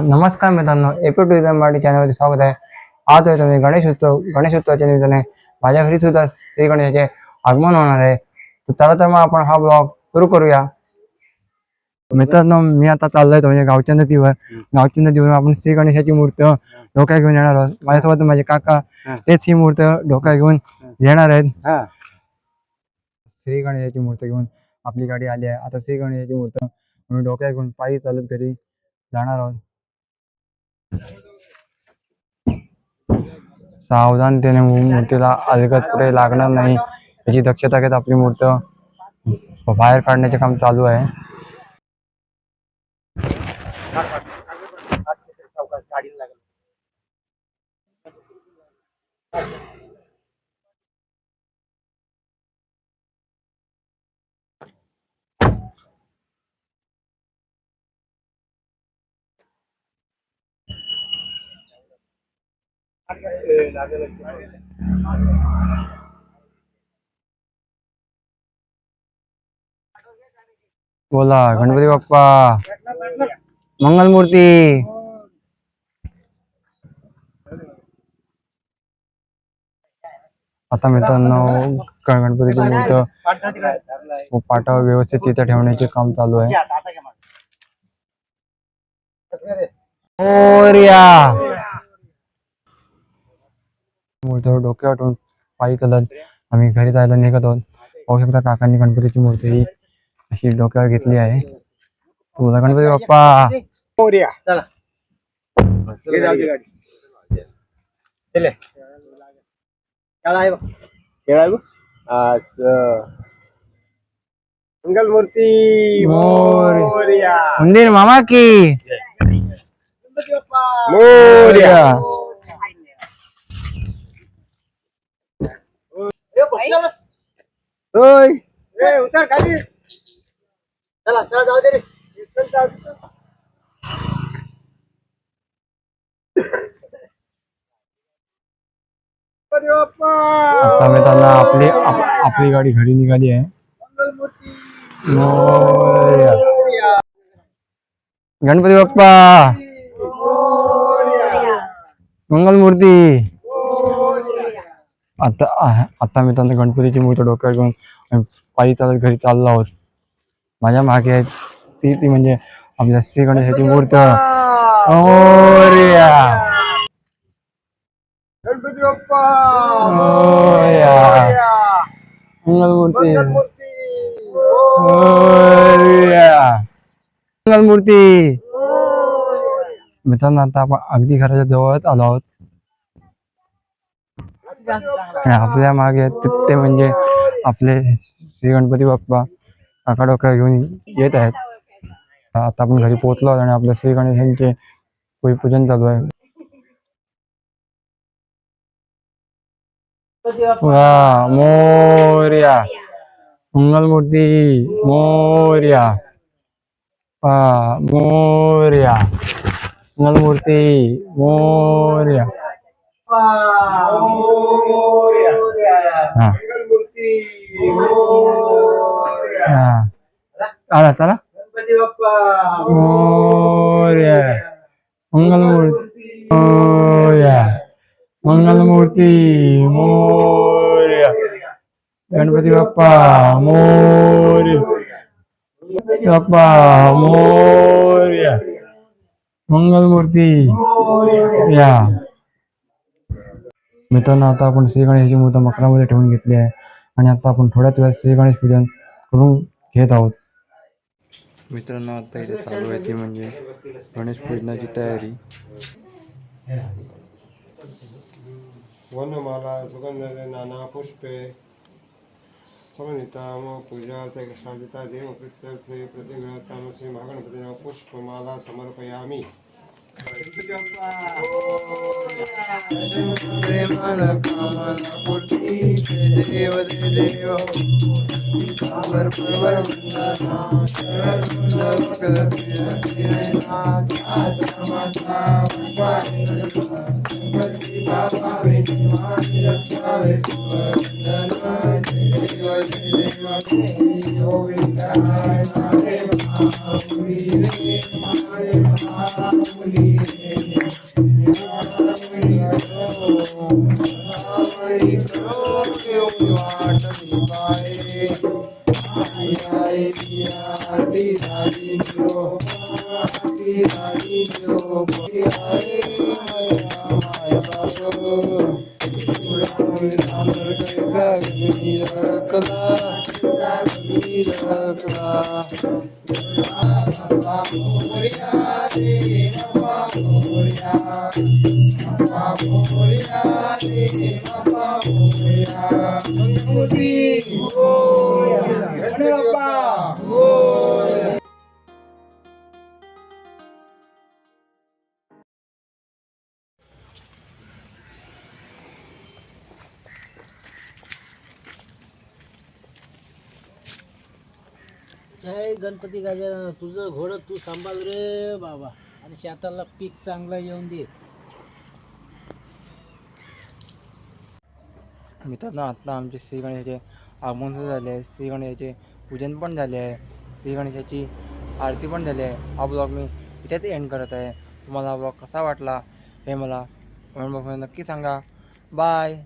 नमस्कार मित्रांनो, AP tourism Marathi चॅनलवरती स्वागत आहे. आज होतो मी गणेशोत्सवाच्या निमित्ताने माझ्या घरी सुद्धा श्री गणेशाचे आगमन होणार आहे. तर मग आपण हा ब्लॉग सुरू करूया. मित्रांनो, मी आता चाललोय म्हणजे गावच्या नदीवर आपण श्री गणेशाची मूर्ती डोक्यात घेऊन येणार आहोत. माझ्यासोबत माझे काका तेच ही मूर्ती डोक्यात घेऊन येणार आहेत. श्री गणेशाची मूर्ती घेऊन आपली गाडी आली आहे. आता श्री गणेशाची मूर्ती मी डोक्यात घेऊन पायी चालत घरी जाणार आहोत. सावधानतेने मूर्तीला अलगद कुठे लागणार नाही याची दक्षता घेत आपली मूर्ती बाहेर काढण्याचे काम चालू आहे. बोला गणपती बाप्पा मंगलमूर्ती. आता मित्रांनो, गणपतीची मूर्ती पाटावर व्यवस्थित तिथे ठेवण्याचे काम चालू आहे. मूर्तीवर डोक्यावर ठेवून पायी चालत आम्ही घरी जायला निघत आहोत. पाहू शकता काकांनी गणपतीची मूर्ती ही अशी डोक्यावर घेतली आहे. बोला गणपती बाप्पा. मंगलमूर्ती मंदिर मामा की मोरया. उतर खाली. चला चला जाऊ दे रे. आता मित्रांनो आपली गाडी घरी निघाली आहे. गणपती बाप्पा मंगलमूर्ती. आता मित्रांनो गणपतीची मूर्ती डोक्यावर घेऊन पायी चालत घरी चाललो आहोत. माझ्या मागे आहे ती म्हणजे आपल्या श्री गणेशाची मूर्ती. गणपती बाप्पा मंगलमूर्ती मंगलमूर्ती. मित्रांनो, आता आपण अगदी घराच्या जवळच आलो आहोत. आपल्या मागे ते म्हणजे आपले श्री गणपती बाप्पा काका डोक्या घेऊन येत आहेत. आता आपण घरी पोहोचलो आहोत आणि आपल्या श्री गणेशांचे पूजन चालू आहे. मोरया मंगलमूर्ती मोरया मोरया मंगलमूर्ती मोरया. आला चला. गणपती बाप्पा मोरया मंगलमूर्ती मोरया मंगलमूर्ती मोरया. गणपती बाप्पा मोरया बाप्पा मोरया मंगलमूर्ती या. मित्रांनो, आता आपण श्री गणेशाची मूर्ती मकरामध्ये ठेवून घेतली आहे आणि आता आपण थोड्याच वेळात श्री गणेश पूजन करून घेत आहोत. मित्रांनो, आता इथे चालू आहे ती म्हणजे गणेश पूजनाची तयारी. वनमाला सुगंध नाना पुष्पे समन्विता पूजा साधिता देव कृत्य प्रतिमा तामश्री महागणपतीना पुष्पमाला समर्पयामि. जय गणपती गजानन, तुझं घोडं तू सांभाळ रे बाबा, आणि शेताला पीक चांगलं येऊन दे. मित्रांनो, आता आमचे श्री गणेशाचे आगमन सुरू झाले आहे. श्री गणेशाचे पूजन पण झाले आहे. श्री गणेशाची आरती पण झाली आहे. हा ब्लॉग मी इथेच एंड करत आहे. तुम्हाला हा ब्लॉग कसा वाटला हे मला कमेंट बॉक्समध्ये नक्की सांगा. बाय.